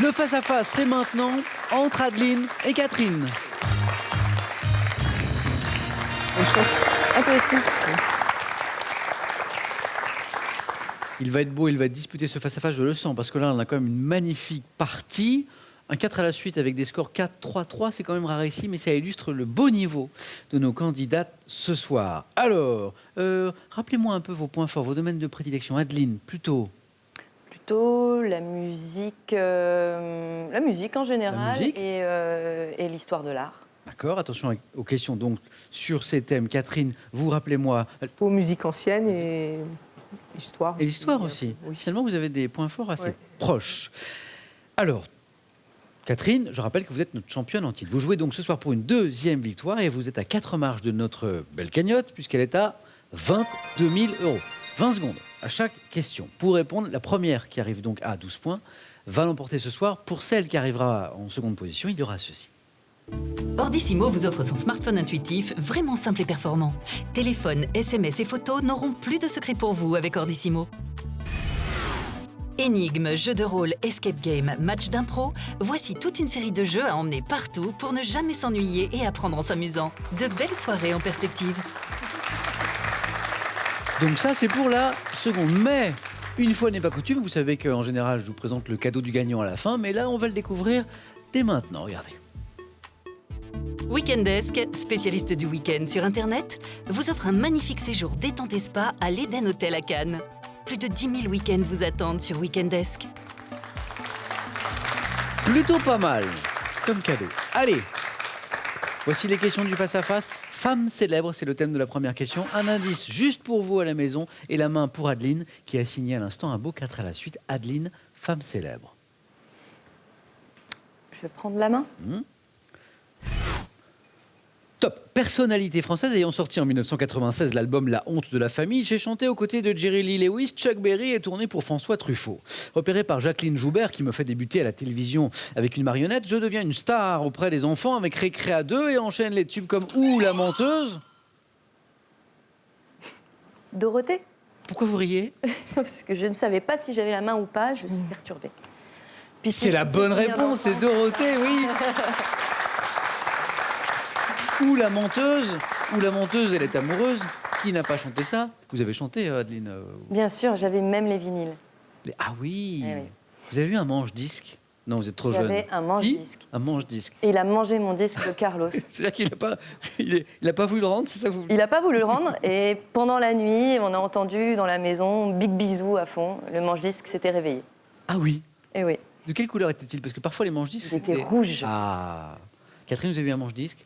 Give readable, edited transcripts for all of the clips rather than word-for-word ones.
Le face-à-face, c'est maintenant entre Adeline et Catherine. Un peu aussi. Il va être beau, il va être disputé ce face-à-face, je le sens, parce que là, on a quand même une magnifique partie. Un 4 à la suite avec des scores 4-3-3, c'est quand même rarissime, mais ça illustre le beau niveau de nos candidates ce soir. Alors, rappelez-moi un peu vos points forts, vos domaines de prédilection. Adeline, plutôt La musique en général musique. et l'histoire de l'art. D'accord, attention aux questions donc sur ces thèmes. Catherine, vous rappelez-moi. Pour musique ancienne et histoire. Et l'histoire aussi. Oui. Finalement, vous avez des points forts assez Ouais. proches. Alors, Catherine, je rappelle que vous êtes notre championne en titre. Vous jouez donc ce soir pour une deuxième victoire et vous êtes à 4 marches de notre belle cagnotte puisqu'elle est à 22 000 €. 20 secondes à chaque question. Pour répondre, la première qui arrive donc à 12 points va l'emporter ce soir. Pour celle qui arrivera en seconde position, il y aura ceci. Ordissimo vous offre son smartphone intuitif, vraiment simple et performant. Téléphone, SMS et photos n'auront plus de secret pour vous avec Ordissimo. Énigmes, jeux de rôle, escape game, match d'impro, voici toute une série de jeux à emmener partout pour ne jamais s'ennuyer et apprendre en s'amusant. De belles soirées en perspective. Donc ça, c'est pour la seconde. Mais, une fois n'est pas coutume, vous savez qu'en général, je vous présente le cadeau du gagnant à la fin. Mais là, on va le découvrir dès maintenant. Regardez. Weekendesk, spécialiste du week-end sur Internet, vous offre un magnifique séjour détente et spa à l'Eden Hotel à Cannes. Plus de 10 000 week-ends vous attendent sur Weekendesk. Plutôt pas mal comme cadeau. Allez, voici les questions du face-à-face. Femme célèbre, c'est le thème de la première question. Un indice juste pour vous à la maison et la main pour Adeline, qui a signé à l'instant un beau 4 à la suite. Adeline, femme célèbre. Je vais prendre la main. Top. Personnalité française ayant sorti en 1996 l'album La honte de la famille, j'ai chanté aux côtés de Jerry Lee Lewis, Chuck Berry et tourné pour François Truffaut. Repéré par Jacqueline Joubert qui me fait débuter à la télévision avec une marionnette, je deviens une star auprès des enfants avec Récréa 2 et enchaîne les tubes comme Ouh la menteuse. Dorothée. Pourquoi vous riez? Parce que je ne savais pas si j'avais la main ou pas, je suis perturbée. Puis C'est la tous ces bonne souvenirs réponse, c'est d'enfance. Dorothée, oui. Ou la menteuse, elle est amoureuse. Qui n'a pas chanté ça? Vous avez chanté, Adeline Bien sûr, j'avais même les vinyles. Ah oui. Eh oui. Vous avez vu un manche-disque? Non, vous êtes trop jeune. J'avais un manche-disque. Si, un manche-disque. Et il a mangé mon disque de Carlos. C'est-à-dire qu'il n'a pas, il a pas voulu le rendre, c'est ça que vous... Il n'a pas voulu le rendre et pendant la nuit, on a entendu dans la maison Big Bisou à fond. Le manche-disque s'était réveillé. Ah oui. Et oui. De quelle couleur était-il? Parce que parfois les manche-disques... Il était c'était- rouge. Ah. Catherine, vous avez vu un manche-disque?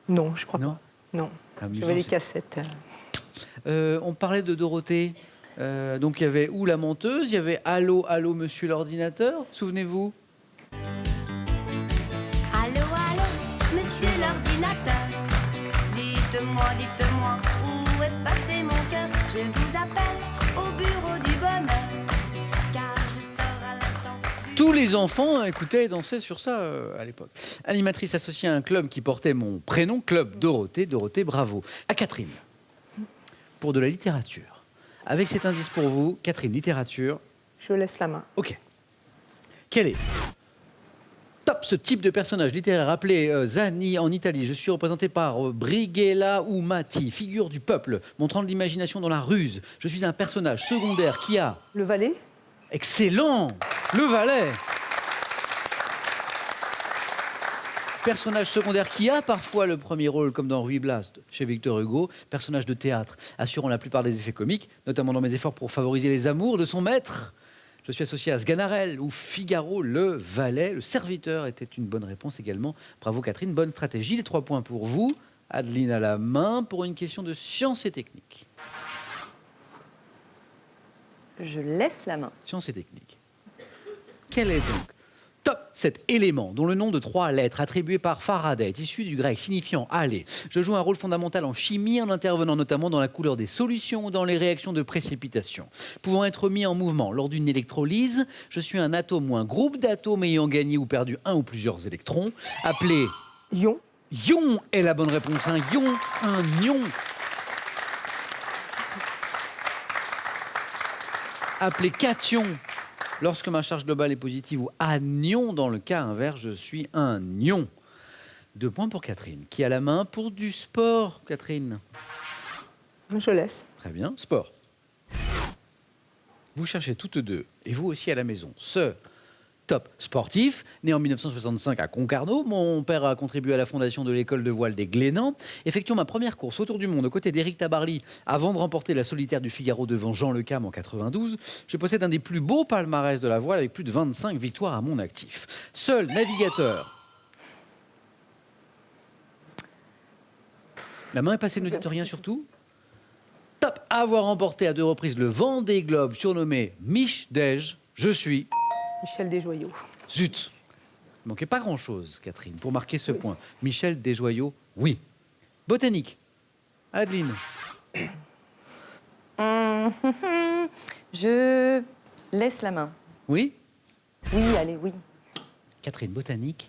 Non, je crois Non. pas. Non. Amusant, J'avais les c'est- cassettes. On parlait de Dorothée. Donc il y avait Ouh la menteuse, il y avait Allô, allô, monsieur l'ordinateur. Souvenez-vous? Allô, allô, monsieur l'ordinateur. Dites-moi, où est passé mon cœur? Je vous appelle au bureau du bonheur, car je sors à l'instant du... Tous les enfants écoutaient et dansaient sur ça à l'époque. Animatrice associée à un club qui portait mon prénom, Club Dorothée. Dorothée, bravo. À Catherine, pour de la littérature. Avec cet indice pour vous, Catherine, littérature, Je laisse la main. ok. Quel est top ce type de personnage littéraire appelé Zani en Italie? Je suis représenté par Brighella ou Matti, figure du peuple, montrant de l'imagination dans la ruse. Je suis un personnage secondaire qui a... Le valet? Excellent! Le valet! Personnage secondaire qui a parfois le premier rôle, comme dans Ruy Blas chez Victor Hugo. Personnage de théâtre, assurant la plupart des effets comiques, notamment dans mes efforts pour favoriser les amours de son maître. Je suis associé à Sganarelle ou Figaro, le valet. Le serviteur était une bonne réponse également. Bravo Catherine, bonne stratégie. Les 3 points pour vous. Adeline à la main pour une question de sciences et techniques. Je laisse la main. Sciences et techniques. Quel est donc top cet élément dont le nom de 3 lettres attribué par Faraday est issu du grec signifiant aller? Je joue un rôle fondamental en chimie en intervenant notamment dans la couleur des solutions ou dans les réactions de précipitation. Pouvant être mis en mouvement lors d'une électrolyse, je suis un atome ou un groupe d'atomes ayant gagné ou perdu un ou plusieurs électrons, appelé Ion? ion est la bonne réponse. Un ion. Appelé cation Lorsque ma charge globale est positive ou anion, dans le cas inverse, je suis un ion. 2 points pour Catherine. Qui a la main pour du sport, Catherine? Je laisse. Très bien. Sport. Vous cherchez toutes deux, et vous aussi à la maison, ce top sportif, né en 1965 à Concarneau. Mon père a contribué à la fondation de l'école de voile des Glénans. Effectuant ma première course autour du monde aux côtés d'Éric Tabarly avant de remporter la solitaire du Figaro devant Jean Le Cam en 92, je possède un des plus beaux palmarès de la voile avec plus de 25 victoires à mon actif. Seul navigateur. La main est passée, ne dites rien surtout. Top, avoir remporté à 2 reprises le Vendée Globe surnommé Mich Dej, je suis... Michel Desjoyaux. Zut. Il ne manquait pas grand-chose, Catherine, pour marquer ce point. Michel Desjoyaux, oui. Botanique. Adeline. Je laisse la main. Oui. Oui, allez, oui. Catherine, botanique.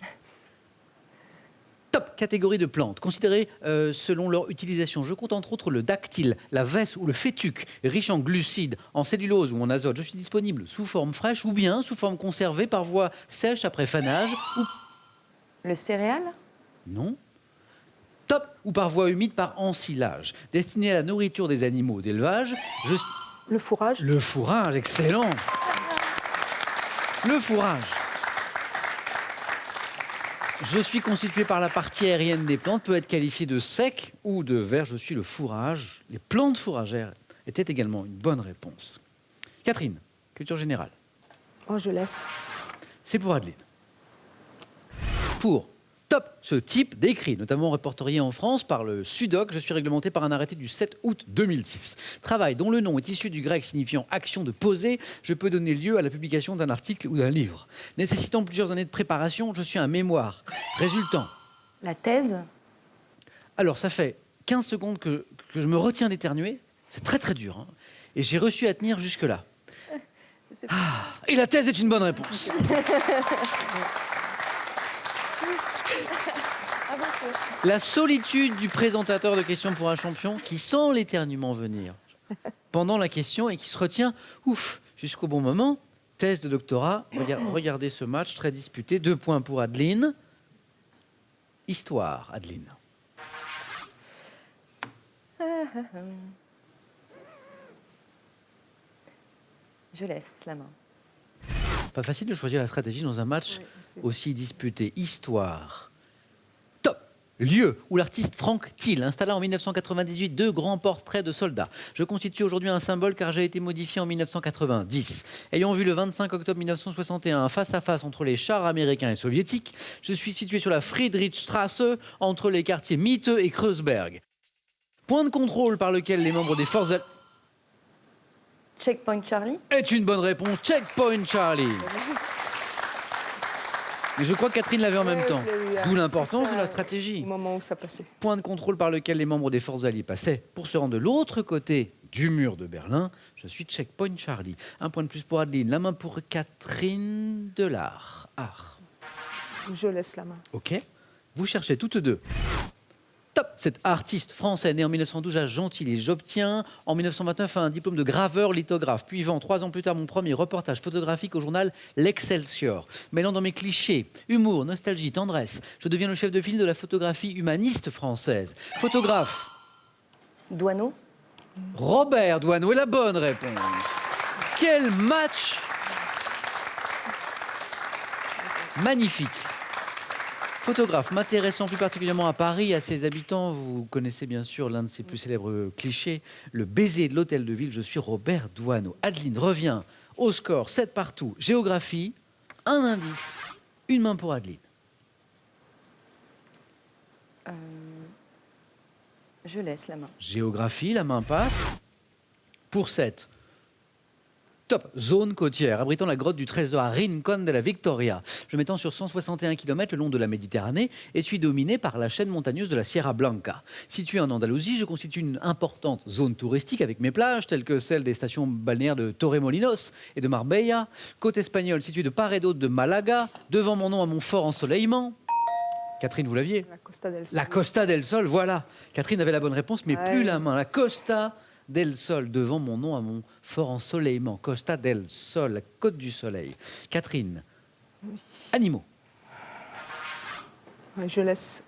Top, catégorie de plantes, considérées selon leur utilisation. Je compte entre autres le dactyle, la vesse ou le fétuc, riche en glucides, en cellulose ou en azote. Je suis disponible sous forme fraîche ou bien sous forme conservée par voie sèche après fanage ou... Le céréal? Non. Top, ou par voie humide par ensilage. Destiné à la nourriture des animaux d'élevage, je... Le fourrage. Le fourrage, excellent. Le fourrage. Je suis constitué par la partie aérienne des plantes, peut être qualifié de sec ou de vert. Je suis le fourrage. Les plantes fourragères étaient également une bonne réponse. Catherine, culture générale. Oh, je laisse. C'est pour Adeline. Pour top, ce type d'écrit, notamment répertorié en France par le SUDOC, je suis réglementé par un arrêté du 7 août 2006. Travail dont le nom est issu du grec signifiant action de poser, je peux donner lieu à la publication d'un article ou d'un livre. Nécessitant plusieurs années de préparation, je suis un mémoire. Résultant. La thèse? Alors, ça fait 15 secondes que je me retiens d'éternuer. C'est très très dur. Hein. Et j'ai réussi à tenir jusque-là. Et la thèse est une bonne réponse. La solitude du présentateur de questions pour un champion qui sent l'éternuement venir pendant la question et qui se retient, jusqu'au bon moment. Thèse de doctorat. Regardez ce match très disputé. 2 points pour Adeline. Histoire, Adeline. Je laisse la main. Pas facile de choisir la stratégie dans un match aussi disputé. Histoire. Top. Lieu où l'artiste Franck Thiel installa en 1998 2 grands portraits de soldats. Je constitue aujourd'hui un symbole car j'ai été modifié en 1990. Ayant vu le 25 octobre 1961 un face-à-face entre les chars américains et soviétiques, je suis situé sur la Friedrichstraße entre les quartiers Mitte et Kreuzberg. Point de contrôle par lequel les membres des forces... Checkpoint Charlie? Est une bonne réponse. Checkpoint Charlie. Et je crois que Catherine l'avait en même temps. D'où l'importance de la stratégie. Au moment où ça passait. Point de contrôle par lequel les membres des forces alliées passaient pour se rendre de l'autre côté du mur de Berlin. Je suis Checkpoint Charlie. 1 point de plus pour Adeline. La main pour Catherine Delard. Je laisse la main. Ok. Vous cherchez toutes deux. Top. Cet artiste français né en 1912 à Gentilly. J'obtiens en 1929 un diplôme de graveur lithographe. Puis vend 3 ans plus tard mon premier reportage photographique au journal L'Excelsior. Mêlant dans mes clichés, humour, nostalgie, tendresse, je deviens le chef de file de la photographie humaniste française. Photographe. Douaneau? Robert Doisneau est la bonne réponse. Quel match magnifique. Photographe, m'intéressant plus particulièrement à Paris, à ses habitants. Vous connaissez bien sûr l'un de ses plus célèbres clichés, le baiser de l'hôtel de ville. Je suis Robert Doisneau. Adeline revient au score 7 partout. Géographie, un indice, une main pour Adeline. Je laisse la main. Géographie, la main passe. Pour 7. Top, zone côtière, abritant la grotte du trésor à Rincon de la Victoria. Je m'étends sur 161 km le long de la Méditerranée et suis dominé par la chaîne montagneuse de la Sierra Blanca. Situé en Andalousie, je constitue une importante zone touristique avec mes plages, telles que celles des stations balnéaires de Torremolinos et de Marbella. Côte espagnole, située de part et d'autre de Malaga. Devant mon nom à mon fort ensoleillement. Catherine, vous l'aviez ? La Costa del Sol. La Costa del Sol, voilà. Catherine avait la bonne réponse, mais plus la main. La Costa del Sol, devant mon nom à mon fort ensoleillement. Costa del Sol, la côte du soleil. Catherine, animaux. Ouais, je laisse.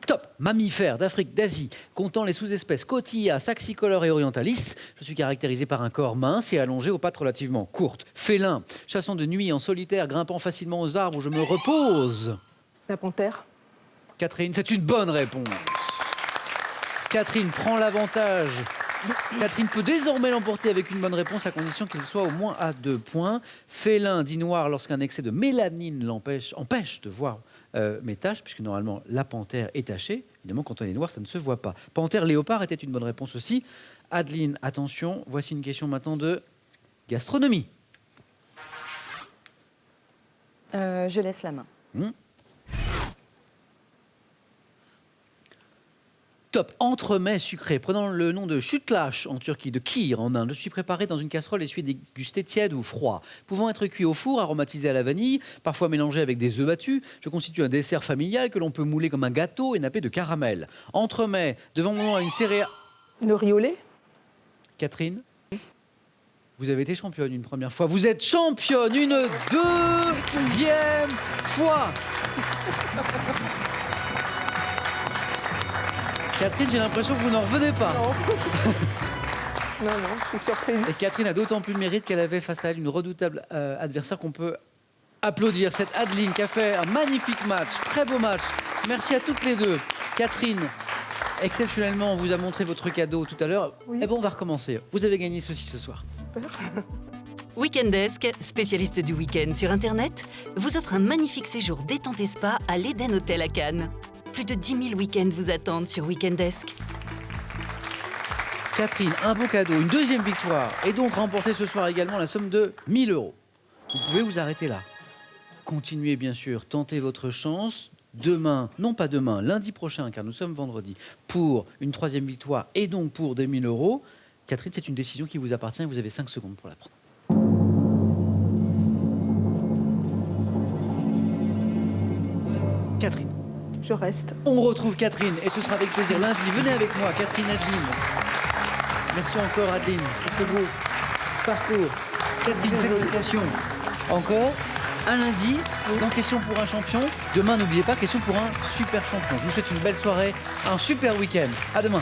Top. Mammifères d'Afrique, d'Asie, comptant les sous-espèces Cotilla, Saxicolor et Orientalis. Je suis caractérisé par un corps mince et allongé aux pattes relativement courtes. Félin, chassant de nuit en solitaire, grimpant facilement aux arbres où je me repose. La panthère. Catherine, c'est une bonne réponse. Catherine prend l'avantage. Catherine peut désormais l'emporter avec une bonne réponse à condition qu'il soit au moins à 2 points. Félin dit noir lorsqu'un excès de mélanine empêche de voir mes taches, puisque normalement la panthère est tachée. Évidemment, quand on est noir, ça ne se voit pas. Panthère léopard était une bonne réponse aussi. Adeline, attention, voici une question maintenant de gastronomie. Je laisse la main. Top. Entremets sucré, prenant le nom de sütlaç en Turquie, de kir en Inde. Je suis préparé dans une casserole et suis dégusté tiède ou froid. Pouvant être cuit au four, aromatisé à la vanille, parfois mélangé avec des œufs battus, je constitue un dessert familial que l'on peut mouler comme un gâteau et napper de caramel. Entremets, devant mon nom à une céréale... Le riz au lait. Catherine, vous avez été championne une première fois. Vous êtes championne une deuxième fois. Catherine, j'ai l'impression que vous n'en revenez pas. Non, je suis surprise. Et Catherine a d'autant plus de mérite qu'elle avait face à elle une redoutable adversaire qu'on peut applaudir. Cette Adeline qui a fait un magnifique match, très beau match. Merci à toutes les deux. Catherine, exceptionnellement, on vous a montré votre cadeau tout à l'heure. Oui. Eh bien, on va recommencer. Vous avez gagné ceci ce soir. Super. Weekendesk, spécialiste du week-end sur Internet, vous offre un magnifique séjour détente et spa à l'Eden Hotel à Cannes. Plus de 10 000 week-ends vous attendent sur Weekendesk. Catherine, un beau cadeau, une deuxième victoire. Et donc remporter ce soir également la somme de 1 000 €. Vous pouvez vous arrêter là. Continuez bien sûr, tentez votre chance. Demain, non pas demain, lundi prochain, car nous sommes vendredi, pour une troisième victoire et donc pour des 1 000 €. Catherine, c'est une décision qui vous appartient et vous avez 5 secondes pour la prendre. Catherine. Je reste. On retrouve Catherine et ce sera avec plaisir lundi. Venez avec moi, Catherine, Adeline. Merci encore Adeline pour ce beau parcours. Catherine, félicitations. Encore à lundi, dans Question pour un champion. Demain, n'oubliez pas, Question pour un super champion. Je vous souhaite une belle soirée, un super week-end. À demain.